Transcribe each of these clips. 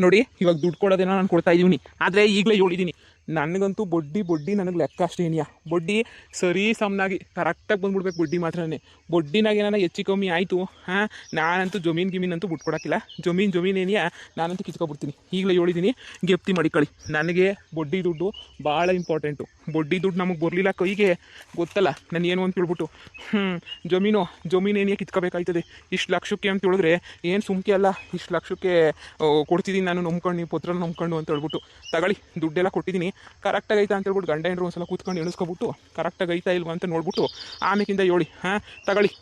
ನೋಡಿ ಇವಾಗ ದುಡ್ಡು ಕೊಡೋದೇನೋ ನಾನು ಕೊಡ್ತಾ ಇದ್ದೀನಿ, ಆದರೆ ಈಗಲೇ ಹೇಳಿದ್ದೀನಿ ನನಗಂತೂ ಬಡ್ಡಿ ನನಗೆ ಲೆಕ್ಕ ಅಷ್ಟೇ ಏನಿಯಾ. ಬಡ್ಡಿ ಸರಿ ಸಮನಾಗಿ ಕರೆಕ್ಟಾಗಿ ಬಂದ್ಬಿಡ್ಬೇಕು. ಬಡ್ಡಿ ಮಾತ್ರನೇ ಬಡ್ಡಿನಾಗ ಏನಾರ ಹೆಚ್ಚು ಕಮ್ಮಿ ಆಯಿತು ನಾನಂತೂ ಜಮೀನಂತೂ ಬಿಟ್ಕೊಡೋಕ್ಕಿಲ್ಲ. ಜಮೀನು ಏನಿಯಾ ನಾನಂತೂ ಕಿತ್ಕೊಬಿಡ್ತೀನಿ. ಈಗಲೇ ಹೇಳಿದ್ದೀನಿ, ಗೆಪ್ತಿ ಮಾಡಿಕೊಳ್ಳಿ. ನನಗೆ ಬಡ್ಡಿ ದುಡ್ಡು ಭಾಳ ಇಂಪಾರ್ಟೆಂಟು. ಬಡ್ಡಿ ದುಡ್ಡು ನಮಗೆ ಬರಲಿಲ್ಲ ಕೈಗೆ ಗೊತ್ತಲ್ಲ ನಾನು ಏನು ಅಂತ ಹೇಳ್ಬಿಟ್ಟು ಜಮೀನು ಏನಿಯಾ ಕಿತ್ಕೋಬೇಕಾಯ್ತದೆ. ಇಷ್ಟು ಲಕ್ಷಕ್ಕೆ ಅಂತ ಹೇಳಿದ್ರೆ ಏನು ಸುಮ್ಕೆ ಅಲ್ಲ, ಇಷ್ಟು ಲಕ್ಷಕ್ಕೆ ಕೊಡ್ತಿದ್ದೀನಿ ನಾನು ನಂಬ್ಕೊಂಡು, ನೀವು ಪತ್ರ ನಂಬ್ಕೊಂಡು ಅಂತ ಹೇಳ್ಬಿಟ್ಟು ತಗೊಳ್ಳಿ. ದುಡ್ಡೆಲ್ಲ ಕೊಟ್ಟಿದ್ದೀನಿ, ಕರೆಕ್ಟಾಗಿ ಐತಾ ಅಂತ ಹೇಳ್ಬಿಟ್ಟು ಗಂಡ ಹೆಂಡ್ರು ಒಂದ್ಸಲ ಕೂತ್ಕೊಂಡು ಎಣಿಸ್ಕೊಬಿಟ್ಟು ಕರೆಕ್ಟಾಗಿ ಐತಾ ಇಲ್ವಾ ಅಂತ ನೋಡ್ಬಿಟ್ಟು ಆಮೇಕಿಂದ ಹೇಳಿ ತಗೊಳ್ಳಿ.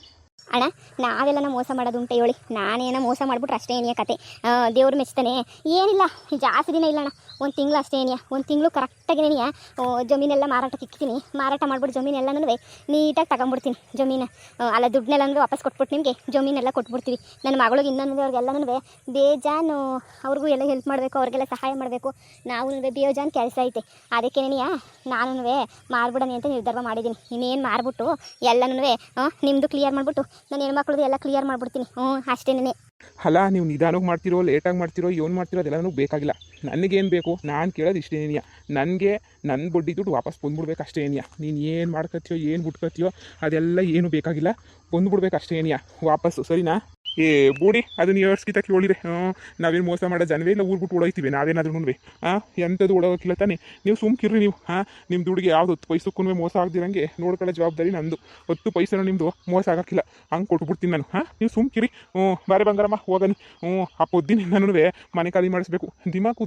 ಅಣ್ಣ ನಾವೆಲ್ಲ ಮೋಸ ಮಾಡೋದು ಉಂಟು ಹೇಳಿ, ನಾನೇನೋ ಮೋಸ ಮಾಡ್ಬಿಟ್ರೆ ಅಷ್ಟೇ ಏನಿಯ ಕತೆ. ದೇವ್ರು ಮೆಚ್ತಾನೆ ಏನಿಲ್ಲ, ಜಾಸ್ತಿ ದಿನ ಇಲ್ಲ ಅಣ್ಣ, ಒಂದು ತಿಂಗಳು ಅಷ್ಟೇ ಏನಿಯ. ಒಂದು ತಿಂಗಳು ಕರೆಕ್ಟಾಗಿ ಏನಿಯ ಜಮೀನೆಲ್ಲ ಮಾರಾಟಕ್ಕೆ ಇಕ್ತೀನಿ. ಮಾರಾಟ ಮಾಡ್ಬಿಟ್ಟು ಜಮೀನೆಲ್ಲನೂ ನೀಟಾಗಿ ತಗೊಂಬಿಡ್ತೀನಿ. ಜಮೀನು ಅಲ್ಲ ದುಡ್ಡನ್ನೆಲ್ಲ ವಾಪಸ್ ಕೊಟ್ಬಿಟ್ಟು ನಿಮಗೆ ಜಮೀನೆಲ್ಲ ಕೊಟ್ಬಿಡ್ತೀವಿ. ನನ್ನ ಮಗಳಿಗೆ ಇನ್ನೊಂದು ಅವ್ರಿಗೆಲ್ಲನೂ ಬೇಜಾನು ಅವ್ರಿಗೂ ಎಲ್ಲ ಹೆಲ್ಪ್ ಮಾಡಬೇಕು, ಅವ್ರಿಗೆಲ್ಲ ಸಹಾಯ ಮಾಡಬೇಕು. ನಾವು ಬೇಜಾನ್ ಕೆಲಸ ಐತೆ, ಅದಕ್ಕೇನೆಯಾ ನಾನು ಮಾರ್ಬಿಡೋಣ ಅಂತ ನಿರ್ಧಾರ ಮಾಡಿದ್ದೀನಿ. ಇನ್ನೇನು ಮಾರ್ಬಿಟ್ಟು ಎಲ್ಲನೂ ನಿಮ್ಮದು ಕ್ಲಿಯರ್ ಮಾಡಿಬಿಟ್ಟು ನಾನು ಹೆಣ್ಮಕ್ಳದ್ದು ಎಲ್ಲ ಕ್ಲಿಯರ್ ಮಾಡಿಬಿಡ್ತೀನಿ. ಅಷ್ಟೇನೇ. ಅಲ್ಲ ನೀವು ನಿಧಾನಕ್ಕೆ ಮಾಡ್ತಿರೋ ಲೇಟಾಗಿ ಮಾಡ್ತಿರೋ ಏನು ಮಾಡ್ತಿರೋ ಅದೆಲ್ಲ ನನಗೆ ಬೇಕಾಗಿಲ್ಲ. ನನಗೇನು ಬೇಕು ನಾನು ಕೇಳೋದು ಇಷ್ಟೇ ಏನಿಯಾ, ನನಗೆ ನನ್ನ ಬಡ್ಡಿ ದುಡ್ಡು ವಾಪಸ್ ಬಂದ್ಬಿಡ್ಬೇಕು ಅಷ್ಟೇ ಏನಿಯಾ. ನೀನು ಏನು ಮಾಡ್ಕೊತೀಯೋ ಏನು ಬಿಟ್ಕೊತೀಯೋ ಅದೆಲ್ಲ ಏನು ಬೇಕಾಗಿಲ್ಲ, ಬಂದ್ಬಿಡ್ಬೇಕು ಅಷ್ಟೇ ಏನಿಯಾ ವಾಪಸ್ಸು, ಸರಿನಾ? ಬೂಡಿ ಅದನ್ನ ಏರ್ಸ್ಕಿತ ಕೇಳಿದ್ರೆ ನಾವೇನು ಮೋಸ ಮಾಡೋ ಜನವೇ ಇಲ್ಲ, ಊರು ಬಿಟ್ಟು ಓಡೋಯ್ತೀವಿ ನಾವೇನಾದ್ರೂ ಎಂಥದ್ದು ಓಡೋಕ್ಕಿಲ್ಲ ತಾನೆ. ನೀವು ಸುಮ್ಕಿರ್ರಿ, ನೀವು ನಿಮ್ಮ ದುಡ್ಡಿಗೆ ಯಾವ್ದು 10 ಪೈಸಕ್ಕೂ ಮೋಸ ಆಗದಿರಂಗೆ ನೋಡ್ಕೊಳ್ಳೋ ಜವಾಬ್ದಾರಿ ನಂದು. 10 ಪೈಸೆನೂ ನಿಮ್ಮದು ಮೋಸ ಆಗೋಕ್ಕಿಲ್ಲ, ಹಂಗೆ ಕೊಟ್ಬಿಡ್ತೀನಿ ನಾನು. ನೀವು ಸುಮ್ಕಿರಿ. ಬಾರೆ ಬಂಗಾರಮ್ಮ ಹೋಗನಿ. ಆ ಪೊದ್ದಿನಿಂದನೂ ಮನೆ ಖಾಲಿ ಮಾಡಿಸ್ಬೇಕು.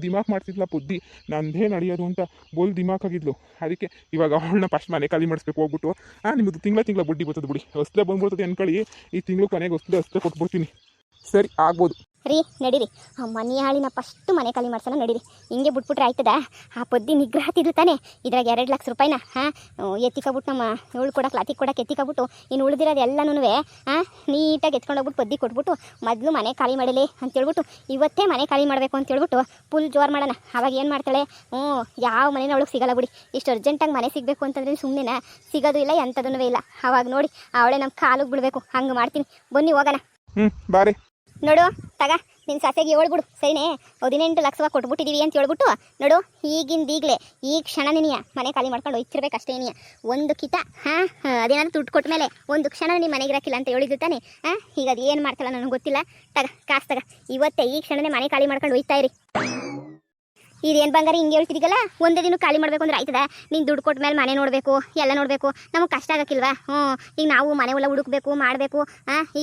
ದಿಮಾಕ್ ಮಾಡ್ತಿದ್ಲ ಪೊದ್ದಿ, ನಂದೇ ನಡೆಯೋದು ಅಂತ ಬೋಲ್ ದಿಮಾಕಾಗಿದ್ಲು. ಅದಕ್ಕೆ ಇವಾಗ ಅವಳನ್ನ ಫಸ್ಟ್ ಮನೆ ಖಾಲಿ ಮಾಡಿಸ್ಬೇಕು ಹೋಗ್ಬಿಟ್ಟು. ನಿಮ್ಮದು ತಿಂಗಳ ಬಡ್ಡಿ ಬರ್ತದೆ ಬಿಡಿ, ಹೊಸ್ಲೆ ಬಂದ್ಬಿಡ್ತದೆ ಅನ್ಕೊಳ್ಳಿ. ಈ ತಿಂಗಳು ಕೊನೆಗೆ ಹೊಸ್ಲೆ ಕೊಟ್ಬಿಡ್ತೀನಿ. ಸರಿ ಆಗ್ಬೋದು ರೀ, ನಡೀರಿ. ಆ ಮನೆ ಹಾಳಿನ ಫಸ್ಟು ಮನೆ ಖಾಲಿ ಮಾಡ್ಸೋಣ ನಡೀರಿ. ಹಿಂಗೆ ಬಿಟ್ಬಿಟ್ರೆ ಆಯ್ತದ? ಆ ಪೊದ್ದಿ ನಿಗ್ರಹ ತಿದ್ಲು ತಾನೆ. ಇದ್ರಾಗ 2 ಲಕ್ಷ ರೂಪಾಯಿನ ಎತ್ತಿಕೊಬಿಟ್ಟು ನಮ್ಮ ಇವಳು ಕೊಡಕ್ಕೆ ಅತಿ ಕೊಡಕ್ಕೆ ಎತ್ತಿಕೊಬಿಟ್ಟು ಇನ್ನು ಉಳಿದಿರೋದು ಎಲ್ಲನೂ ನೀಟಾಗಿ ಎತ್ಕೊಂಡೋಗ್ಬಿಟ್ಟು ಪೊದ್ದಿ ಕೊಟ್ಬಿಟ್ಟು ಮೊದಲು ಮನೆ ಖಾಲಿ ಮಾಡಲಿ ಅಂತೇಳ್ಬಿಟ್ಟು ಇವತ್ತೇ ಮನೆ ಖಾಲಿ ಮಾಡಬೇಕು ಅಂತೇಳ್ಬಿಟ್ಟು ಫುಲ್ ಜೋರು ಮಾಡೋಣ. ಅವಾಗ ಏನು ಮಾಡ್ತಾಳೆ, ಯಾವ ಮನೇನ ಅವಳಿಗೆ ಸಿಗಲ್ಲ ಬಿಡಿ. ಇಷ್ಟು ಅರ್ಜೆಂಟಾಗಿ ಮನೆ ಸಿಗಬೇಕು ಅಂತಂದ್ರೆ ಸುಮ್ಮನೆ ಸಿಗೋದು ಇಲ್ಲ, ಎಂಥದೂ ಇಲ್ಲ. ಅವಾಗ ನೋಡಿ ಅವಳೇ ನಮ್ಮ ಕಾಲಿಗೆ ಬಿಡಬೇಕು. ಹಂಗೆ ಮಾಡ್ತೀನಿ, ಬನ್ನಿ ಹೋಗೋಣ. ಬಾರೆ ನೋಡು ತಗ, ನಿನ್ನ ಸೊಸೆಗೆ ಹೇಳ್ಬಿಡು ಸರಿನೇ. 18 ಲಕ್ಷ ಕೊಟ್ಬಿಟ್ಟಿದ್ದೀವಿ ಅಂತ ಹೇಳ್ಬಿಟ್ಟು ನೋಡು, ಈಗಲೇ ಈ ಕ್ಷಣ ನೀನಿಯ ಮನೆ ಖಾಲಿ ಮಾಡ್ಕೊಂಡು ಹೋಯ್ತಿರ್ಬೇಕು ಅಷ್ಟೇ. ನೀಯ ಒಂದು ಕಿತ ಅದೇನಾದ್ರು ದುಡ್ಡು ಕೊಟ್ಟ ಮೇಲೆ ಒಂದು ಕ್ಷಣ ನಿಮ್ಮ ಮನೆಗೆ ಇರಕ್ಕಿಲ್ಲ ಅಂತ ಹೇಳಿದ್ದು ತಾನೆ. ಈಗ ಅದು ಏನು ಮಾಡ್ತಾಳ ನನಗೆ ಗೊತ್ತಿಲ್ಲ. ಕಾಸು ತಗ, ಇವತ್ತೇ ಈ ಕ್ಷಣನೇ ಮನೆ ಖಾಲಿ ಮಾಡ್ಕೊಂಡು ಹೋಯ್ತಾ ಇರಿ. ಇದೇನು ಬಂಗಾರ ಹಿಂಗೆ ಹೇಳ್ತಿದ್ದೀಗಲ್ಲ, ಒಂದೇ ದಿನ ಖಾಲಿ ಮಾಡಬೇಕು ಅಂದ್ರೆ ಆಯ್ತದ? ನೀನು ದುಡ್ಡು ಕೊಟ್ಟ ಮೇಲೆ ಮನೆ ನೋಡಬೇಕು, ಎಲ್ಲ ನೋಡಬೇಕು, ನಮಗೆ ಕಷ್ಟ ಆಗಕ್ಕಿಲ್ವಾ? ಈಗ ನಾವು ಮನೆ ಎಲ್ಲ ಹುಡುಕ್ಬೇಕು ಮಾಡಬೇಕು.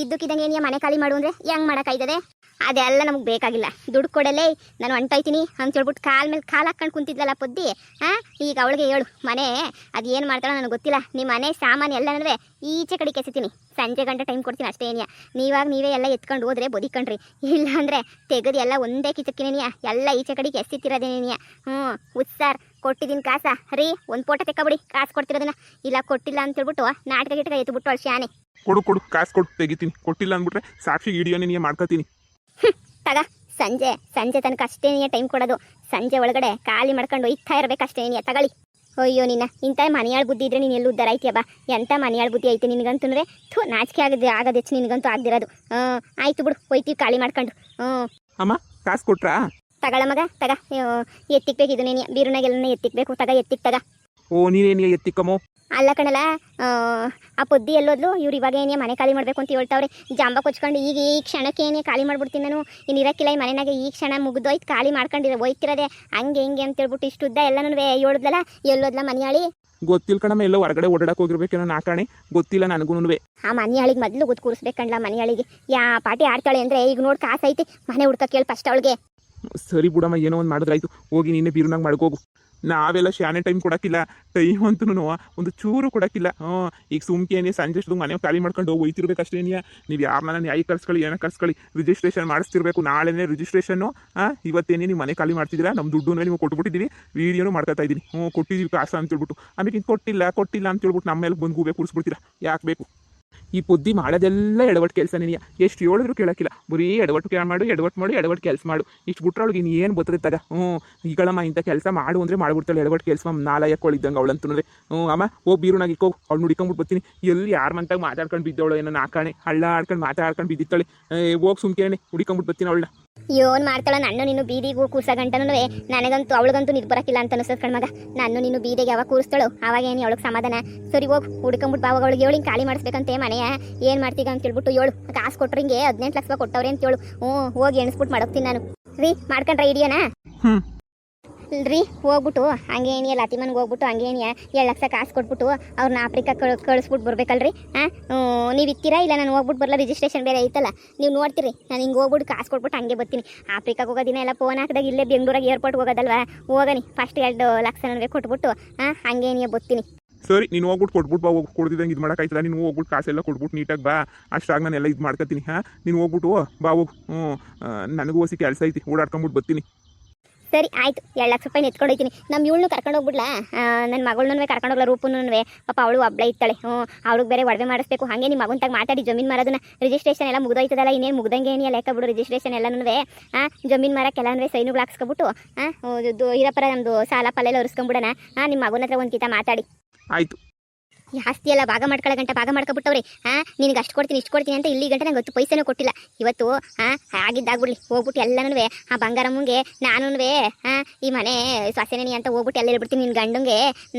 ಇದ್ದಕ್ಕಿದ್ದಂಗೆ ಏನಿಯ ಮನೆ ಖಾಲಿ ಮಾಡು ಅಂದರೆ ಹೆಂಗೆ ಮಾಡೋಕ್ಕಾಯ್ತದೆ? ಅದೆಲ್ಲ ನಮಗೆ ಬೇಕಾಗಿಲ್ಲ. ದುಡ್ಡು ಕೊಡಲೇ ನಾನು ಹೊಂಟೋಯ್ತೀನಿ ಅಂತ ಹೇಳ್ಬಿಟ್ಟು ಕಾಲ ಮೇಲೆ ಕಾಲು ಹಾಕ್ಕೊಂಡು ಕುಂತಿದ್ಲಲ್ಲ ಪೊದ್ದಿ. ಈಗ ಅವಳಿಗೆ ಹೇಳು, ಮನೆ ಅದು ಏನು ಮಾಡ್ತಾಳೋ ನನಗೆ ಗೊತ್ತಿಲ್ಲ. ನಿಮ್ಮ ಮನೆ ಸಾಮಾನು ಎಲ್ಲನೂ ಈಚೆ ಕಡೆ ಕೆಸಿತೀನಿ. ಸಂಜೆ ಗಂಟೆ ಟೈಮ್ ಕೊಡ್ತೀನಿ ಅಷ್ಟೇ ಏನಿಯ. ನೀವೇ ಎಲ್ಲ ಎತ್ಕೊಂಡು ಹೋದ್ರೆ ಬದಿಕಂಡ್ರಿ, ಇಲ್ಲ ಅಂದರೆ ತೆಗೆದು ಎಲ್ಲ ಒಂದೇ ಕಿಚಕ್ಕಿನೇನಿಯ ಎಲ್ಲ ಈಚೆ ಕಡೆಗೆ ಎಸ್ತಿತ್ತಿರೋದೇನೇನಿಯ. ಉತ್ಸಾರ್ ಕೊಟ್ಟಿದ್ದೀನಿ ಕಾಸ ರೀ, ಒಂದು ಫೋಟೋ ತೆಕ್ಕೊಬಿಡಿ ಕಾಸು ಕೊಡ್ತಿರೋದನ್ನ. ಇಲ್ಲ ಕೊಟ್ಟಿಲ್ಲ ಅಂತ ಹೇಳ್ಬಿಟ್ಟು ನಾಟಕ ಎತ್ಬಿಟ್ಟು ಅವಳು ಶಾನೆ. ಕೊಡು ಕಾಸು ಕೊಟ್ಟು ತೆಗಿತೀನಿ. ಕೊಟ್ಟಿಲ್ಲ ಅಂದ್ಬಿಟ್ರೆ ಸಾಕ್ಷಿ ಹಿಡಿಯೋನೇ ನೀ ಮಾಡ್ಕೊತೀನಿ. ತಗ, ಸಂಜೆ ತನಕ ಅಷ್ಟೇ ಟೈಮ್ ಕೊಡೋದು. ಸಂಜೆ ಒಳಗಡೆ ಖಾಲಿ ಮಾಡ್ಕೊಂಡು ಒಯ್ತಾ ಇರಬೇಕಷ್ಟೇ ತಗೊಳ್ಳಿ. ಅಯ್ಯೋ ನಿನ್ನ ಇಂಥ ಮನೆಯಾಳು ಬುದ್ಧಿ ಇದ್ರೆ ನೀನು ಎಲ್ಲೂ ಉದ್ದಾರ ಐತಿಯ ಬಾ. ಎಂಥ ಮನೆಯಾಳು ಬುದ್ಧಿ ಐತೆ ನಿನಗಂತೂ ನಾಚಿಕೆ ಆಗೋದು ಹೆಚ್ಚು ನಿನಗಂತೂ ಆಗದಿರೋದು. ಆಯ್ತು ಬಿಡು, ಹೋಯ್ತೀವಿ ಖಾಲಿ ಮಾಡ್ಕೊಂಡು. ಅಮ್ಮ ಕಾಸು ಕೊಟ್ರಾ? ತಗೊಳ ಮಗ ತಗ, ಎತ್ತಿಕ್ಬೇಕು. ಇದು ನೀನು ಬೀರುನಾಗೆಲ್ಲ ಎತ್ತಿಕ್ಬೇಕು. ತಗ ಎತ್ತಿಕ್ ತಗ. ನೀನೇನಿಯ ಎತ್ತಿಕ್ಕಮ್ಮೋ? ಅಲ್ಲ ಕಣಲ್ಲ, ಆ ಪೊದ್ದಿ ಎಲ್ಲೋದ್ಲು. ಇವ್ರು ಇವಾಗ ಏನೇ ಮನೆ ಖಾಲಿ ಮಾಡಬೇಕು ಅಂತ ಹೇಳ್ತಾವ್ರೆ. ಜಾಂಬ ಕೊಚ್ಕೊಂಡು ಈಗ ಈ ಕ್ಷಣಕ್ಕೆ ಏನೇ ಖಾಲಿ ಮಾಡ್ಬಿಡ್ತೀನಿ ನಾನು. ಇನ್ನು ಇರೋಕ್ಕಿಲ್ಲ ಈ ಮನೆಯಾಗೆ. ಈ ಕ್ಷಣ ಮುಗಿದೋಯ್ತು, ಖಾಲಿ ಮಾಡ್ಕೊಂಡಿರೋ ಹೋಯ್ತಿರೋದೆ ಹಂಗೆ ಹಿಂಗೆ ಅಂತ ಹೇಳ್ಬಿಟ್ಟು ಇಷ್ಟುದ್ದ ಎಲ್ಲನೂ ಹೇಳಿದ್ಲಲ್ಲ. ಎಲ್ಲೋದ್ಲ ಮನೆಯಾಳಿ? ಗೊತ್ತಿಲ್ಲ ಕಣಮ್ಮ, ಎಲ್ಲೋ ಹೊರಗಡೆ ಓಡಾಡಕ್ಕೆ ಹೋಗಿರ್ಬೇಕೇನೋ ನಾಕಾಣೆ, ಗೊತ್ತಿಲ್ಲ ನನಗೂ. ಆ ಮನೆಯಾಳಿಗೆ ಮೊದಲು ಗೊತ್ತು ಕೂರಿಸ್ಬೇಕಂಡ್ಲ. ಮನೆಯಾಳಿಗೆ ಯಾ ಪಾಟಿ ಆಡ್ತಾಳೆ ಅಂದರೆ ಈಗ ನೋಡಿ ಕಾಸು ಐತೆ, ಮನೆ ಹುಡ್ಕಕ್ಕೆ ಹೇಳಿ ಫಸ್ಟ್ ಅವಳಿಗೆ. ಸರಿ ಬಿಡಮ್ಮ, ಏನೋ ಒಂದು ಮಾಡಿದ್ರಾಯ್ತು. ಹೋಗಿ ನೀನೇ ಬೀರುನಾಗ ಮಾಡ್ಕೋಗು. ನಾವೆಲ್ಲ ಶಾನೆ ಟೈಮ್ ಕೊಡೋಕ್ಕಿಲ್ಲ, ಟೈಮ್ ಅಂತೂ ಒಂದು ಚೂರು ಕೊಡೋಕ್ಕಿಲ್ಲ. ಈಗ ಸುಮ್ಕೇನೆ ಸಂಜೆ ಅಷ್ಟು ಮನೆ ಖಾಲಿ ಮಾಡ್ಕೊಂಡು ಹೋಯ್ತಿರ್ಬೇಕು ಅಷ್ಟೇ. ನೀವು ಯಾರನ್ನ ನ್ಯಾಯ ಕರ್ಸ್ಕೊಳ್ಳಿ, ಏನೋ ಕರ್ಸ್ಕೊಳ್ಳಿ, ರಿಜಿಸ್ಟ್ರೇಷನ್ ಮಾಡಿಸ್ತಿರ್ಬೇಕು. ನಾಳೆನೇ ರಿಜಿಸ್ಟ್ರೇಷನ್ನು. ಇವತ್ತೇನೇ ನೀವು ಮನೆ ಖಾಲಿ ಮಾಡ್ತಿದ್ದೀರಾ, ನಮ್ಮ ದುಡ್ಡು ನೀವು ಕೊಟ್ಬಿಟ್ಟಿದ್ದೀವಿ, ವೀಡಿಯೋನು ಮಾಡ್ಕೊತಾ ಇದ್ದೀನಿ. ಕೊಟ್ಟಿದ್ದೀವಿ ಕಾಸು ಅಂತ ಹೇಳ್ಬಿಟ್ಟು ಆಮೇಲೆ ಇನ್ನು ಕೊಟ್ಟಿಲ್ಲ ಅಂತ ಹೇಳ್ಬಿಟ್ಟು ನಮ್ಮ ಮೇಲೆ ಬಂದು ಗೂಬೆ ಕೂರಿಸ್ಬಿಡ್ತೀರಾ. ಯಾಕೆ ಬೇಕು ಈ ಪುದ್ದಿ? ಮಾಡೋದೆಲ್ಲ ಎಡವಟ್ಟು ಕೆಲಸ. ನೀನು ಎಷ್ಟು ಹೇಳಿದ್ರು ಕೇಳೋಕ್ಕಿಲ್ಲ. ಬರೀ ಎಡವಟ್ಟು ಕೆಲಸ ಮಾಡು. ಇಷ್ಟು ಬಿಟ್ರೆ ಅವಳಿಗೆ ಇನ್ನು ಏನು ಬರ್ತದೆ ತಗ. ಈಗಳಮ್ಮ ಇಂಥ ಕೆಲಸ ಮಾಡು ಅಂದರೆ ಮಾಡ್ಬಿಡ್ತಾಳೆ. ಎಡವಟ್ಟು ಕೆಲಸ ನಾಲಾಯಕ್ಕೊಳ್ಳಿದ್ದಂಗೆ ಅವಳಂತೂ. ಅಮ್ಮ ಹೋಗಿ ಬೀರುನಾಗಿಕ್ಕೋ, ಅವ್ಳು ನುಡಿಕೊಂಬಿಟ್ಟು ಬರ್ತೀನಿ. ಎಲ್ಲಿ ಯಾರ ಮಂತಾಗ ಮಾತಾಡ್ಕೊಂಡು ಬಿದ್ದವಳು ಏನೋ ನಾಕಾಣೆ ಹಳ್ಳ ಆಡ್ಕೊಂಡು ಮಾತಾಡ್ಕೊಂಡು ಬಿದ್ದಿತ್ತಾಳೆ. ಹೋಗಿ ಸುಮ್ಕೇನೆ ಹುಡಿಕೊಂಬಿಟ್ಟು ಬರ್ತೀನಿ ಅವಳನ್ನ. ಯೋನ್ ಮಾಡ್ತಾಳ ನನ್ನ ನೀನು ಬೀದಿಗೂ ಕೂರ್ಸ ಗಂಟನೂ ನನಗಂತೂ ಅವಳಿಗಂತೂ ನಿದ್ ಬರಕಿಲ್ಲ ಅಂತ ಅನಿಸ್ತದ ಕಣ್ಮಗ. ನಾನು ನೀನು ಬೀದಿಗೆ ಯಾವಾಗ ಕೂರಿಸ್ತಾಳು ಅವಾಗ ಏನು ಅವಳಿಗೆ ಸಮಾಧಾನ. ಸರಿ ಹೋಗಿ ಹುಡ್ಕೊಂಬಿಟ್ಟು ಬಾವಾಗ ಅವಳಿಗೆ ಹೇಳಿ ಖಾಲಿ ಮಾಡಿಸ್ಬೇಕಂತೆ ಮನೆಯ. ಏನು ಮಾಡ್ತೀಗ ಅಂತ ಹೇಳ್ಬಿಟ್ಟು ಹೇಳು. ಕಾಸು ಕೊಟ್ರೆ ಹಿಂಗೆ 18 ಲಕ್ಷ ಕೊಟ್ಟವ್ರೆ ಅಂತ ಹೇಳು. ಹೋಗಿ ಎಣಿಸ್ಬಿಟ್ಟು ಮಾಡೋಗ್ತೀನಿ ನಾನು. ರೀ ಮಾಡ್ಕೊಂಡ್ರೆ ಐಡಿಯಾನಾ? ರೀ ಹೋಗ್ಬಿಟ್ಟು ಹಂಗೆ ಏನಿಯಲ್ಲ ಅತಿಮನ್ಗೆ ಹೋಗ್ಬಿಟ್ಟು ಹಂಗೆ ಏನಿಯ 2 ಲಕ್ಷ ಕಾಸು ಕೊಟ್ಬಿಟ್ಟು ಅವ್ರನ್ನ ಆಫ್ರಿಕಾ ಕಳಿಸ್ಬಿಟ್ಟು ಬರ್ಬೇಕಲ್ರಿ. ನೀವು ಇತ್ತೀರಾ ಇಲ್ಲ ನಾನು ಹೋಗ್ಬಿಟ್ಟು ಬರಲ್ಲ, ರಿಜಿಸ್ಟ್ರೇಷನ್ ಬೇರೆ ಐತಲ್ಲ, ನೀವು ನೋಡ್ತೀರಿ. ನಾನು ಹಿಂಗೆ ಹೋಗ್ಬಿಟ್ಟು ಕಾಸು ಕೊಟ್ಬಿಟ್ಟು ಹಂಗೆ ಬರ್ತೀನಿ. ಆಫ್ರಿಕಾಗೆ ಹೋಗೋ ದಿನ ಎಲ್ಲ ಫೋನ್ ಹಾಕಿದಾಗ ಇಲ್ಲೇ ಬೆಂಗಳೂರಾಗ ಏರ್ಪೋರ್ಟ್ಗೆ ಹೋಗೋದಲ್ವಾ, ಹೋಗನಿ ಫಸ್ಟ್ 2 ಲಕ್ಷ ನನಗೆ ಕೊಟ್ಬಿಟ್ಟು ಹಂಗೆ ಏನಿಯ ಬರ್ತೀನಿ. ಸರಿ, ನೀನು ಹೋಗ್ಬಿಟ್ಟು ಕೊಟ್ಬಿಟ್ಟು ಬಾ. ಹೋಗಿ ಕೊಡ್ದಿದ್ದಂಗೆ ಇದು ಮಾಡೋಕ್ಕಾಯ್ತದ? ನೀನು ಹೋಗ್ಬಿಟ್ಟು ಕಾಸೆಲ್ಲ ಕೊಟ್ಬಿಟ್ಟು ನೀಟಾಗಿ ಬಾ. ಅಷ್ಟಾಗಿ ನಾನೆಲ್ಲ ಇದು ಮಾಡ್ಕೊತೀನಿ. ನೀನು ಹೋಗ್ಬಿಟ್ಟು ಬಾ ಹೋಗು. ನನಗೂ ಹೊಸಿ ಕೆಲಸ ಐತಿ, ಓಡಾಡ್ಕೊಂಬಿಟ್ಟು ಬರ್ತೀನಿ. ಸರಿ ಆಯ್ತು, 2 ಲಕ್ಷ ರೂಪಾಯಿ ಎತ್ಕೊಂಡು ಹೋಗ್ತೀನಿ. ನಮ್ಮ ಇವಳನ್ನು ಕರ್ಕೊಂಡು ಹೋಗ್ಬಿಡ್ಲಾ? ನನ್ನ ಮಗಳನ್ನೂ ಕರ್ಕೊಂಡು ಹೋಗ್ಲಾ, ರೂಪನೂ. ಪಾಪ ಅವಳು ಒಬ್ಳೆ ಇರ್ತಾಳೆ. ಅವ್ಳಿಗೆ ಬೇರೆ ಒಡವೆ ಮಾಡಿಸ್ಬೇಕು. ಹಾಗೆ ನಿಮ್ಮ ಮಗಂತಾಗ ಮಾತಾಡಿ ಜಮೀನು ಮಾರೋದನ್ನ, ರಿಜಿಸ್ಟ್ರೇಷನ್ ಎಲ್ಲ ಮುಗ್ದೋಯ್ತದಲ್ಲ, ಇನ್ನೇನು ಮುಗ್ದಂಗೆ ಏನಿಲ್ಲ ಲೆಕ್ಕ ಬಿಡು. ರಿಜಿಸ್ಟ್ರೇಷನ್ ಎಲ್ಲನೂ ಜಮೀನು ಮಾರಕ್ಕೆಲ್ಲ ಸೈನುಗಳು ಹಾಕ್ಸ್ಕೊಬಿಟ್ಟು ಇರಪ್ಪರ ನಮ್ಮದು ಸಾಲ ಪಾಲ ಎಲ್ಲ ಒರೆಸ್ಕೊಂಬಿಡೋಣ. ನಿಮ್ಮ ಮಗನ ಹತ್ರ ಒಂದು ಕಿತ ಮಾತಾಡಿ. ಆಯಿತು. ಜಾಸ್ತಿ ಎಲ್ಲ ಭಾಗ ಮಾಡ್ಕೊಳ್ಳೋ ಗಂಟ ಭಾಗ ಮಾಡ್ಕೊಬಿಟ್ಟವ್ರಿ. ನಿನಗೆ ಅಷ್ಟು ಕೊಡ್ತೀನಿ ಇಷ್ಟು ಕೊಡ್ತೀನಿ ಅಂತ ಇಲ್ಲಿ ಗಂಟೆ ನಂಗೆ 10 ಪೈಸೆನೂ ಕೊಟ್ಟಿಲ್ಲ. ಇವತ್ತು ಆಗಿದ್ದಾಗ್ಬಿಡ್ಲಿ ಹೋಗ್ಬಿಟ್ಟು ಎಲ್ಲನೂ ಆ ಬಂಗಾರಮ್ಮಂಗೆ ನಾನು ಈ ಮನೆ ಸೊಸೆನೇನಿ ಅಂತ ಹೋಗ್ಬಿಟ್ಟು ಎಲ್ಲ ಹೇಳ್ಬಿಡ್ತೀನಿ. ನಿನ್ನ ಗಂಡಂಗೆ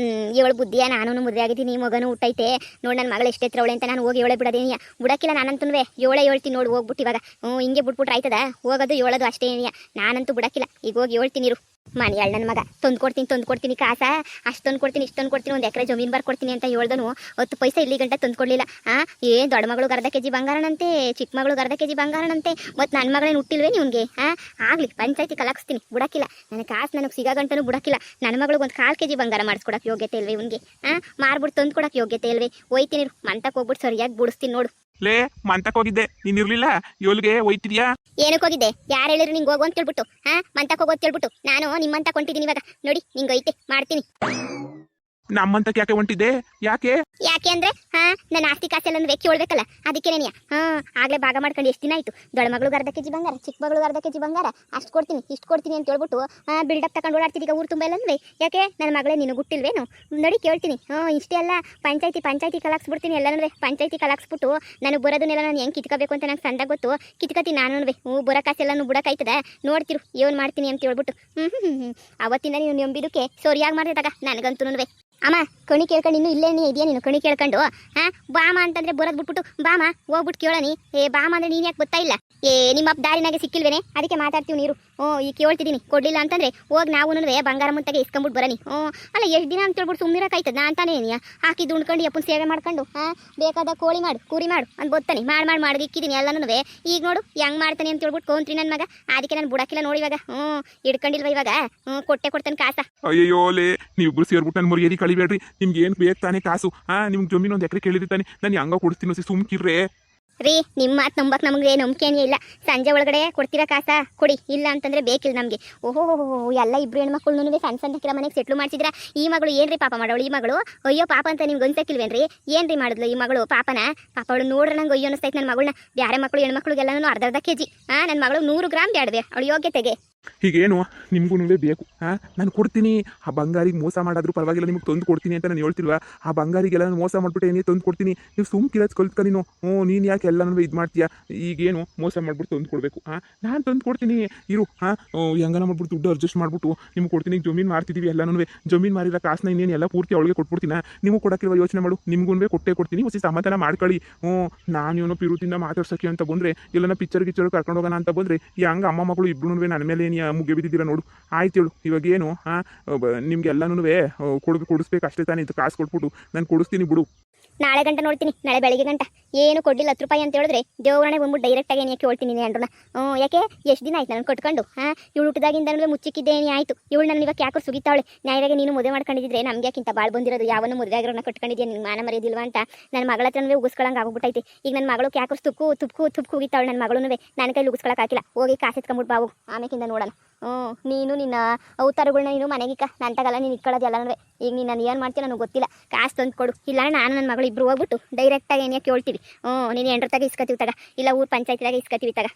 ಇವಳು ಬುದ್ಧಿಯ, ನಾನು ಮದುವೆ ಆಗಿದ್ದೀನಿ, ಮಗನೂ ಹುಟ್ಟೈತೆ ನೋಡಿ, ನನ್ನ ಮಗಳು ಎಷ್ಟೇ ಅವಳೆ ಅಂತ ನಾನು ಹೋಗಿ ಹೇಳೇ ಬಿಡೋದೇನಿಯ. ಬಿಡಕ್ಕಿಲ್ಲ ನಾನಂತೂ ಹೇಳ್ತೀನಿ ನೋಡಿ ಹೋಗ್ಬಿಟ್ಟು. ಇವಾಗ ಹಿಂಗೆ ಬಿಟ್ಬಿಟ್ರೆ ಆಯ್ತದ? ಹೋಗೋದು ಹೇಳೋದು ಅಷ್ಟೇ ಏನಿಯ. ನಾನಂತೂ ಬಿಡಕ್ಕಿಲ್ಲ. ಈಗ ಹೋಗಿ ಹೇಳ್ತೀನಿ ಇರು. ಮನೆ ನನ್ನ ಮಗ ತಂದು ಕೊಡ್ತೀನಿ ಕಾಸ, ಅಷ್ಟು ತಂದು ಕೊಡ್ತೀನಿ ಇಷ್ಟು ತಂದು ಕೊಡ್ತೀನಿ, 1 ಎಕರೆ ಜಮೀನು ಬರ್ಕೊಡ್ತೀನಿ ಅಂತ ಹೇಳ್ದನು. 10 ಪೈಸೆ ಇಲ್ಲಿ ಗಂಟೆ ತಂದು ಕೊಡಲಿಲ್ಲ. ಏನು ದೊಡ್ಡ ಮಗಳು ಅರ್ಧ ಕೆಜಿ ಬಂಗಾರನಂತೆ, ಚಿಕ್ಕ ಮಗಳು ಅರ್ಧ ಕೆಜಿ ಬಂಗಾರನಂತೆ, ಮತ್ತು ನನ್ನ ಮಗಳೇನು ಹುಟ್ಟಿಲ್ವೇ ನಿಮ್ಗೆ? ಆಗಲಿ ಪಂಚಾಯತಿ ಕಲಾಕ್ಸ್ತೀನಿ, ಬಿಡಕ್ಕಿಲ್ಲ. ನನ್ನ ಕಾಸು ನನಗೆ ಸಿಗೋ ಗಂಟನೂ ಬಿಡಕ್ಕಿಲ್ಲ. ನನ್ನ ಮಗಳಿಗೆ 1 ಕಾಲು ಕೆಜಿ ಬಂಗಾರ ಮಾಡಿಸ್ಕೊಡಕ್ಕೆ ಯೋಗ್ಯತೆ ಇಲ್ವೇ ಇವ್ನಿಗೆ? ಮಾರ್ಬಿಟ್ಟು ತಂದು ಕೊಡಕ್ಕೆ ಯೋಗ್ಯತೆ ಇಲ್ವೇ? ಹೋಯ್ತೀನಿ ಮಂತಕ್ಕೆ ಹೋಗ್ಬಿಟ್ಟು ಸರಿಯಾಗಿ ಬಿಡಿಸ್ತೀನಿ ನೋಡು. ಲೇ, ಮಂತಕ್ಕೆ ಹೋಗಿದ್ದೆ, ನೀನು ಇರಲಿಲ್ಲ, ಇವಳಿಗೆ ಹೋಯ್ತಿದ್ಯಾ? ಏನಕ್ಕೆ ಹೋಗಿದ್ದೆ? ಯಾರು ಹೇಳಿದ್ರು ನಿಂಗೆ ಹೋಗು ಅಂತ ಹೇಳ್ಬಿಟ್ಟು? ಮಂತಕ್ಕೆ ಹೋಗೋ ಅಂತ ಹೇಳ್ಬಿಟ್ಟು ನಾನು ನಿಮ್ಮಂತ ಕೊಂಡಿದ್ದೀನಿ. ಇವಾಗ ನೋಡಿ ನಿಂಗೆ ಐತೆ ಮಾಡ್ತೀನಿ. ನಮ್ಮಂತಕ್ಕೆ ಯಾಕೆ ಹೊಂಟಿದ್ದೆ? ಯಾಕೆ ಅಂದ್ರೆ ನನ್ನ ಆಸ್ತಿ ಕಾಸೆಲ್ಲ ವೆಕ್ಕಿ ಹೊಳ್ಬೇಕಲ್ಲ, ಅದಕ್ಕೇನೇನಿಯ. ಆಗ್ಲೇ ಭಾಗ ಮಾಡ್ಕೊಂಡು ಎಷ್ಟು ದಿನ ಆಯ್ತು. ದೊಡ್ಡ ಮಗಳಿಗೆ ಅರ್ಧ ಕೆಜಿ ಬಂಗಾರ, ಚಿಕ್ಕ ಮಗಳಿಗೆ ಅರ್ಧ ಕೆಜಿ ಬಂಗಾರ, ಅಷ್ಟು ಕೊಡ್ತೀನಿ ಇಷ್ಟು ಕೊಡ್ತೀನಿ ಅಂತ ಹೇಳ್ಬಿಟ್ಟು ಬಿಲ್ಡಪ್ ತಗೊಂಡು ಓಡಾಡ್ತಿದ್ದೀಗ ಊರು ತುಂಬ ಎಲ್ಲನ್ವೇ. ಯಾಕೆ ನನ್ನ ಮಗಳೇ ನೀನು ಗುಟ್ಟಿಲ್ವೇನು? ನೋಡಿ ಕೇಳ್ತೀನಿ. ಇಷ್ಟೇ ಅಲ್ಲ, ಪಂಚಾಯತಿ ಕಲಾಕ್ಸ್ಬಿಡ್ತೀನಿ ಎಲ್ಲನೂ. ಪಂಚಾಯತಿ ಕಲಾಕ್ಸ್ಬಿಟ್ಟು ನನಗೆ ಬರೋದನ್ನೆಲ್ಲ ನಾನು ಹೆಂಗೆ ಕಿತ್ಕೋಬೇಕು ಅಂತ ನಂಗೆ ಸಂದಾಗ ಗೊತ್ತು. ಕಿತ್ಕೋತೀನಿ ನಾನು. ಬರೋ ಕಾಸೆಲ್ಲನೂ ಬಿಡೋಕ್ಕಾಯ್ತದ? ನೋಡ್ತಿರು ಏನು ಮಾಡ್ತೀನಿ ಅಂತ ಹೇಳ್ಬಿಟ್ಟು. ಅವತ್ತಿಂದ ನೀನು ನಂಬಿದಕ್ಕೆ ಸರಿಯಾಗಿ ಮಾಡಿದಾಗ ನನಗಂತೂ ಅಮ್ಮ ಕಣಿ ಕೇಳ್ಕೊಂಡು ಇನ್ನೂ ಇಲ್ಲೇ ಇದೆಯಾ ನೀನು? ಕಣಿ ಕೇಳ್ಕೊಂಡು ಬಾಮ ಅಂತಂದ್ರೆ ಬರೋದು ಬಿಟ್ಬಿಟ್ಟು ಬಾಮ ಹೋಗ್ಬಿಟ್ಟು ಕೇಳೋನಿ. ಬಾಮ ಅಂದ್ರೆ ನೀನು ಯಾಕೆ ಗೊತ್ತಾ ಇಲ್ಲ? ನಿಮ್ಮ ದಾರಿನಾಗೆ ಸಿಕ್ಕಿಲ್ವೇನೆ? ಅದಕ್ಕೆ ಮಾತಾಡ್ತೀವಿ ನೀರು. ಈಗ ಕೇಳ್ತಿದ್ದೀನಿ, ಕೊಡಲಿಲ್ಲ ಅಂತಂದ್ರೆ ಹೋಗಿ ನಾವು ಬಂಗಾರ ಮುಂತಾಗೆ ಇಸ್ಕೊಂಬಿಟ್ಟು ಬರೋನಿ. ಅಲ್ಲ ಎಷ್ಟು ದಿನ ಅಂತ ಹೇಳ್ಬಿಟ್ಟು ಸುಮ್ಮನಿರೋಕ್ಕಾಯ್ತದ? ನಾ ಅಂತಾನೆ ಹಾಕಿದ್ದು ಉಣ್ಕೊಂಡು ಅಪ್ಪನ ಸೇವೆ ಮಾಡ್ಕೊಂಡು ಬೇಕಾದ ಕೋಳಿ ಮಾಡು ಕುರಿ ಮಾಡು ಅಂತ ಗೊತ್ತಾನೆ ಮಾಡಿ ಇಕ್ಕಿದ್ದೀನಿ ಎಲ್ಲನೂ. ಈಗ ನೋಡು ಹೆಂಗೆ ಮಾಡ್ತಾನೆ ಅಂತ ಹೇಳ್ಬಿಟ್ಟು ಕೋಂತ್ರಿ ನನ್ನ ಮಗ. ಅದಕ್ಕೆ ನಾನು ಬಿಡಕ್ಕಿಲ್ಲ ನೋಡಿ ಇವಾಗ. ಹಿಡ್ಕೊಂಡಿಲ್ವ ಇವಾಗ? ಕೊಡ್ತಾನೆ ಕಾಸ. ಅಯ್ಯೋಲೇ, ನೀವಿಬ್ರು ಸೇರ್ಬಿಟ್ಟು ನನ್ನ ಮುರಿಯದಿ ಕಳಿಬೇಡ್ರಿ. ನಿಮ್ಗೆ ಏನು ಬೇಕು ತಾನೇ ಕಾಸು? ನಿಮ್ಗೆ ಜಮೀನು 1 ಎಕರೆ ಕೇಳಿರ್ತಾನೆ, ನಾನು ಹೆಂಗ ಕೊಡ್ತೀನಿ ಸುಮ್ಕಿರ್ರೆ. ರೀ ನಿಮ್ಮ ಮಾತು ನಂಬಕ್ಕೆ ನಮಗೆ ನಂಬಿಕೆನೇ ಇಲ್ಲ. ಸಂಜೆ ಒಳಗಡೆ ಕೊಡ್ತೀರಾ ಕಾಸ? ಕೊಡಿ, ಇಲ್ಲ ಅಂತಂದ್ರೆ ಬೇಕಿಲ್ಲ ನಮಗೆ. ಓಹೋ ಎಲ್ಲ ಇಬ್ರು ಹೆಣ್ಮಕ್ಳು ಸಣ್ಣ ಮನೆಗೆ ಸೆಟ್ಲು ಮಾಡ್ಸಿದ್ರ. ಈ ಮಗಳು ಏನ್ರಿ ಪಾಪ ಮಾಡೋಳು? ಈ ಮಗಳು ಅಯ್ಯೋ ಪಾಪ ಅಂತ ನಿಮ್ಗೆ ಅನ್ಸಕ್ಕಿಲ್ವೇನ್ರಿ? ಏನ್ರಿ ಮಾಡಿದ್ಲು ಈ ಮಗಳು? ಪಾಪ ಅವಳು ನೋಡ್ರೆ ನಂಗೆ ಅಯ್ಯೋ ಅನಿಸ್ತೈತೆ. ನನ್ನ ಮಗಳನ್ನ ಬೇರೆ ಮಕ್ಕಳು ಹೆಣ್ಮಕ್ಳಿಗೆಲ್ಲನೂ ಅರ್ಧ ಕೆಜಿ. ನನ್ನ ಮಗಳು 100 ಗ್ರಾಮ್ ಬ್ಯಾಡವೆ ಅವಳು ಯೋಗ್ಯತೆಗೆ. ಹೀಗೇನು ನಿಮಗೂ ಬೇಕು? ನಾನು ಕೊಡ್ತೀನಿ. ಆ ಬಂಗಾರಿಗೆ ಮೋಸ ಮಾಡಾದ್ರೂ ಪರವಾಗಿಲ್ಲ, ನಿಮ್ಗೆ ತಂದು ಕೊಡ್ತೀನಿ ಅಂತ ನಾನು ಹೇಳ್ತಿಲ್ವಾ? ಆ ಬಂಗಾರಿಗೆಲ್ಲ ನಾನು ಮೋಸ ಮಾಡ್ಬಿಟ್ಟು ಏನೇ ತಂದು ಕೊಡ್ತೀನಿ. ನೀವು ಸುಮ್ಕಿರೋದು ಕಲ್ತ್ಕ ನೀನು. ನೀನು ಯಾಕೆ ಎಲ್ಲನೂ ಇದು ಮಾಡ್ತೀಯಾ? ಈಗೇನು ಮೋಸ ಮಾಡ್ಬಿಟ್ಟು ತಂದು ಕೊಡಬೇಕು? ನಾನು ತಂದು ಕೊಡ್ತೀನಿ ಇರು. ಹೆಂಗನ ಮಾಡ್ಬಿಟ್ಟು ದುಡ್ಡು ಅಡ್ಜಸ್ಟ್ ಮಾಡ್ಬಿಟ್ಟು ನಿಮ್ಗೆ ಕೊಡ್ತೀನಿ. ಜಮೀನು ಮಾರ್ತಿದ್ದೀವಿ ಎಲ್ಲನೂ. ಜಮೀನು ಮಾರಿರೋ ಕಾಸನ್ನ ಇನ್ನೇನು ಎಲ್ಲ ಪೂರ್ತಿ ಅವಳಿಗೆ ಕೊಟ್ಬಿಡ್ತೀನಿ. ನೀವು ಕೊಡೋಕ್ಕಿಲ್ವ? ಯೋಚನೆ ಮಾಡು. ನಿಮ್ಗೂ ಕೊಟ್ಟೇ ಕೊಡ್ತೀನಿ. ಹೊಸ ಸಮಾಧಾನ ಮಾಡ್ಕೊಳ್ಳಿ. ನಾನು ಪಿರುತಿಂದ ಮಾತಾಡ್ಸೋಕ್ಕೆ ಅಂತ ಬಂದರೆ, ಎಲ್ಲನ ಪಿಕ್ಚರ್ ಕರ್ಕೊಂಡು ಹೋಗೋಣ ಅಂತ ಬಂದರೆ, ಹೆಂಗೆ ಅಮ್ಮ ಮಗಳು ಇಬ್ಬರು ನನ್ನ ಮೇಲೆ ಮುಗ್ಗೆ ಬಿದ್ದಿದ್ದೀರಾ ನೋಡು. ಆಯ್ತು ಹೇಳು. ಇವಾಗೇನು ನಿಮ್ಗೆಲ್ಲನೂ ಕೊಡಿಸ್ಬೇಕು ಅಷ್ಟೇ ತಾನೇ? ಇದು ಕಾಸು ಕೊಟ್ಬಿಟ್ಟು ನಾನು ಕೊಡಿಸ್ತೀನಿ ಬಿಡು. ನಾಳೆ ಗಂಟೆ ನೋಡ್ತೀನಿ, ನಾಳೆ ಬೆಳಿಗ್ಗೆ ಗಂಟ ಏನು ಕೊಡ್ಲಿಲ್ಲ 10 ರೂಪಾಯಿ ಅಂತ ಹೇಳಿದ್ರೆ ದೇವರಣೆ ಬಂದ್ಬಿಟ್ಟು ಡೈರೆಕ್ಟಾಗಿ ಏನು ಯಾಕೆ ಹೇಳ್ತೀನಿ ಅಂಡ್ರನ್ನ. ಯಾಕೆ ಎಷ್ಟು ದಿನ ಆಯ್ತು ನಾನು ಕಟ್ಕೊಂಡು? ಇವಳು ಹುಟ್ಟಿದಾಗಿಂದ ಮುಚ್ಚಿಕ್ಕಿದ್ದೇನೆ ಆಯಿತು. ಇವಳು ನನ್ನ ಇವಾಗ ಯಾಕೆ ಸುಗಿತಾವಳೆ? ನ್ಯಾಯವಾಗಿ ನೀನು ಮದುವೆ ಮಾಡ್ಕೊಂಡಿದ್ರೆ ನಮ್ಗೆ ಯಾಕಿಂತ ಭಾಳ ಬಂದಿರೋದು. ಯಾವನು ಮದುವೆ ಆಗಿರೋನ ಕಟ್ಕೊಂಡಿದ್ಯಾ? ನಿನ್ನ ಮಾನ ಮರ್ಯಾದಿಲ್ವಾ ಅಂತ ನನ್ನ ಮಗಳ ಹತ್ರನೂ ಉಗಿಸ್ಕೊಳಂಗೆ ಆಗ್ಬಿಟ್ಟೈತಿ. ಈಗ ನನ್ನ ಮಗಳು ಯಾಕೆ ತುಪ್ಕು ಹೋಗಿತ್ತಾವಳು. ನನ್ನ ಮಗಳೂ ನನ್ನ ಕೈಲಿ ಉಗಿಸ್ಕೊಳಕ್ಕೆ ಹಾಕಿಲ್ಲ. ಹೋಗಿ ಕಾಸು ಎತ್ಕೊಂಬಿಟ್ಟು ಬಾವು, ಆಮೇಕಿಂದ ನೋಡೋಣ. ನೀನು ನಿನ್ನ ಅವತಾರಗಳನ್ನ ನೀನು ಮನೆಗಿಕ್ಕ ನನ್ನ ತಗಲ್ಲ, ನೀನು ಇಟ್ಕೊಳ್ಳೋದು ಎಲ್ಲನೂ. ಈಗ ನೀನು ನಾನು ಏನು ಮಾಡ್ತೀನಿ ನನಗೆ ಗೊತ್ತಿಲ್ಲ. ಕಾಸು ತಂದು ಕೊಡು, ಇಲ್ಲ ನಾನು ನನ್ನ ಮಗಳು ಇಬ್ಬರು ಹೋಗ್ಬಿಟ್ಟು ಡೈರೆಕ್ಟಾಗಿ ಏನು ಕೇಳ್ತೀವಿ. ನೀನು 8 ತಗ ಇಸ್ಕೊತೀವಿ ತಗ, ಇಲ್ಲ ಊರು ಪಂಚಾಯತಿದಾಗ ಇಸ್ಕೊತೀವಿ ತಗ.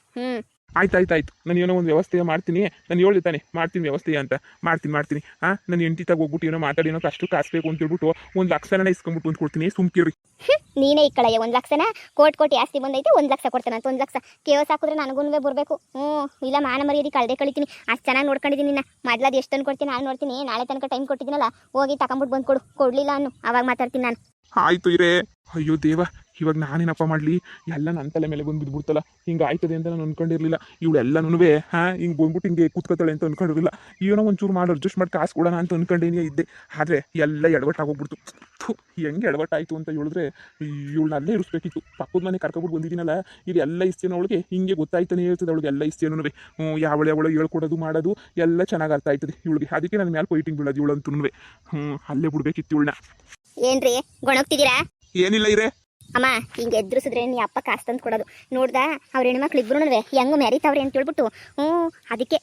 ಆಯ್ತು ನಾನು ಏನೋ ಒಂದು ವ್ಯವಸ್ಥೆ ಮಾಡ್ತೀನಿ. ನಾನು ಹೇಳಿ ತಾನೆ ಮಾಡ್ತೀನಿ ವ್ಯವಸ್ಥೆ ಅಂತ. ಮಾಡ್ತೀನಿ ನಾನು ಹೆಂಡತಿ ತಗ ಹೋಗ್ಬಿಟ್ಟು ಏನೋ ಮಾತಾಡಿ ಏನೋ ಅಷ್ಟು ಕಾಸು ಬೇಕು ಅಂತ ಹೇಳ್ಬಿಟ್ಟು 1,00,000 ಇಸ್ಕೊಂಬಿಟ್ಟು ಬಂದು ಕೊಡ್ತೀನಿ, ಸುಮ್ಕಿರಿ. ನೀನೇ ಇಕ್ಕಳಯ್ಯ 1,00,000 ಕೋಟಿ ಆಸ್ತಿ ಬಂದೈತೆ 1,00,000 ಕೊಡ್ತಾನೆ ಅಂತ. 1,00,000 ಕೇವಸ್ ಹಾಕಿದ್ರೆ ನನಗೂ ಬರಬೇಕು. ಇಲ್ಲ ಮಾನ ಮರ್ಯಾದೆ ಕಳ್ದೆ ಕಳಿತೀನಿ. ಅಷ್ಟು ಚೆನ್ನಾಗಿ ನೋಡ್ಕೊಂಡಿದ್ದೀನಿ ನಿನ್ನ. ಮೊದ್ಲದು ಎಷ್ಟು ತಂದು ಕೊಡ್ತೀನಿ ನಾನು ನೋಡ್ತೀನಿ. ನಾಳೆ ತನಕ ಟೈಮ್ ಕೊಟ್ಟಿದ್ದೀನಲ್ಲ, ಹೋಗಿ ತಗೊಂಬಿಟ್ಟು ಬಂದು ಕೊಡಲಿಲ್ಲ ಅನ್ನು ಅವಾಗ ಮಾತಾಡ್ತೀನಿ ನಾನು. ಆಯ್ತು ಇರೇ. ಅಯ್ಯೋ ದೇವ, ಇವಾಗ ನಾನೇನಪ್ಪ ಮಾಡಲಿ? ಎಲ್ಲ ನನ್ನ ತಲೆ ಮೇಲೆ ಬಂದು ಬಿದ್ಬಿಡ್ತಲ್ಲ. ಹಿಂಗೆ ಆಯ್ತದೆ ಅಂತ ನಾನು ಅನ್ಕೊಂಡಿರಲಿಲ್ಲ. ಇವಳೆಲ್ಲನೂ ಹಿಂಗೆ ಬಂದ್ಬಿಟ್ಟು ಹಿಂಗೆ ಕೂತ್ಕೊತಾಳೆ ಅಂತ ಅನ್ಕೊಂಡಿರಲಿಲ್ಲ. ಏನೋ ಒಂಚೂರು ಮಾಡಿ ಅಡ್ಜಸ್ಟ್ ಮಾಡಿ ಕಾಸು ಕೊಡೋಣ ಅಂತ ಅನ್ಕೊಂಡೇನೇ ಇದ್ದೆ. ಆದರೆ ಎಲ್ಲ ಎಡವಟ್ಟಾಗೋಗ್ಬಿಡ್ತು. ಹೆಂಗೆ ಎಡವಟ್ಟಾಯಿತು ಅಂತ ಹೇಳಿದ್ರೆ, ಇವಳನ್ನ ಅಲ್ಲೇ ಇರಿಸ್ಬೇಕಿತ್ತು. ಪಕ್ಕದ ಮನೆ ಕರ್ಕೊಬಿಟ್ಟು ಬಂದಿದ್ದೀನಲ್ಲ, ಇದು ಎಲ್ಲ ಇಷ್ಟೇನೋ ಅವಳಿಗೆ ಹಿಂಗೆ ಗೊತ್ತಾಯ್ತಾನೆ ಇರ್ತದೆ. ಅವಳಿಗೆ ಎಲ್ಲ ಇಷ್ಟೇನೂ ಯಾವಳು ಹೇಳ್ಕೊಡೋದು ಮಾಡೋದು ಎಲ್ಲ ಚೆನ್ನಾಗಿ ಅರ್ಥ ಆಯ್ತದೆ ಇವಳಿಗೆ. ಅದಕ್ಕೆ ನನ್ನ ಮೇಲೆ ಪೊಯ್ಟಿಂಗ್ ಬೀಳೋದು ಇವಳಂತೂ. ಅಲ್ಲೇ ಬಿಡ್ಬೇಕಿತ್ತು ಇವಳನ್ನ. ಏನ್ರಿ ಗೊಣಗ್ತಿದ್ದೀರಾ? ಏನಿಲ್ಲ ಇರೇ. ಅಮ್ಮ ಹಿಂಗೆ ಎದುರಿಸಿದ್ರೆ ನೀ ಅಪ್ಪ ಕಾಸು ತಂದು ಕೊಡೋದು ನೋಡ್ದಾ? ಅವ್ರ ಹೆಣ್ಮಕ್ಳು ಇಬ್ರು ಹೆಂಗೋ ಮೆರಿತಾವ್ರೆ ಅಂತ ಹೇಳ್ಬಿಟ್ಟು ಅದಕ್ಕೆ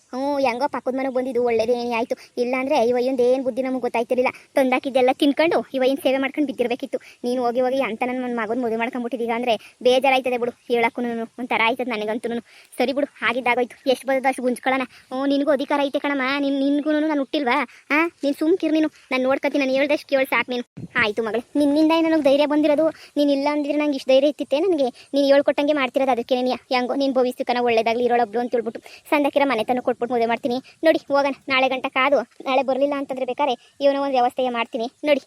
ಹೆಂಗೋ ಪಕ್ಕದ ಮನೆಗೆ ಬಂದಿದ್ದು ಒಳ್ಳೇದೇನೇ ಆಯಿತು. ಇಲ್ಲಾಂದರೆ ಇವಯ್ಯಂದು ಏನು ಬುದ್ಧಿ ನಮಗೆ ಗೊತ್ತಾಯ್ತಿರಲಿಲ್ಲ. ತಂದಾಕಿದ್ದೆಲ್ಲ ತಿನ್ಕೊಂಡು ಇವಯ್ಯನ ಸೇವೆ ಮಾಡ್ಕೊಂಡು ಬಿದ್ದಿರಬೇಕಿತ್ತು. ನೀನು ಹೋಗಿ ಅಂತ ನನ್ನ ಮಗನ ಮದುವೆ ಮಾಡ್ಕೊಂಡ್ಬಿಟ್ಟಿದ್ದೀಗ ಅಂದರೆ ಬೇಜಾರಾಯ್ತದೆ ಬಿಡು. ಹೇಳಕ್ಕೂ ಒಂಥರ ಆಯ್ತದೆ ನನಗಂತೂ. ಸರಿ ಬಿಡು, ಆಗಿದ್ದಾಗೋಯ್ತು. ಎಷ್ಟು ಬರೋದು ಅಷ್ಟು ಗುಂಜ್ಕೊಳ್ಳೋಣ. ನಿನಗೂ ಅಧಿಕಾರ ಐತೆ ಕಣಮ್ಮ. ನಿನ್ಗೂ ನಾನು ಹುಟ್ಟಿಲ್ವಾ? ನೀನು ಸುಮ್ಕಿರು. ನೀನು ನಾನು ನೋಡ್ಕೊತೀನಿ. ನಾನು ಹೇಳ್ದಷ್ಟು ಕೇಳಿ ಸಾಕು ನೀನು. ಆಯಿತು ಮಗಳು, ನಿನ್ನಿಂದ ನನಗೆ ಧೈರ್ಯ ಬಂದಿರೋದು. ನೀನು ಇಲ್ಲ ಅಂದಿದ್ರೆ ನಂಗೆ ಇಷ್ಟು ಧೈರ್ಯ ಇತ್ತಿತ್ತೆ. ನನಗೆ ನೀನು ಹೇಳ್ಕೊಟ್ಟಂಗೆ ಮಾಡ್ತಿರೋದು. ಅದಕ್ಕೆ ಹೆಂಗೋ ನೀನು ಭವಿಷ್ಯಕ್ಕನ ಒಳ್ಳೇದಾಗಲಿ ಇರೋಳೊಬ್ಳು ಅಂತ ಹೇಳ್ಬಿಟ್ಟು ಸಂದಕ್ಕಿರ ಮನೆ ತನಕ ಕೊಟ್ಬಿಟ್ಟು ಮದುವೆ ಮಾಡ್ತೀನಿ. ನೋಡಿ ಹೋಗೋಣ. ನಾಳೆ ಗಂಟೆ ಕಾದು ನಾಳೆ ಬರಲಿಲ್ಲ ಅಂತಂದರೆ ಬೇಕಾದ್ರೆ ಇವನ ಒಂದು ವ್ಯವಸ್ಥೆಯ ಮಾಡ್ತೀನಿ ನೋಡಿ.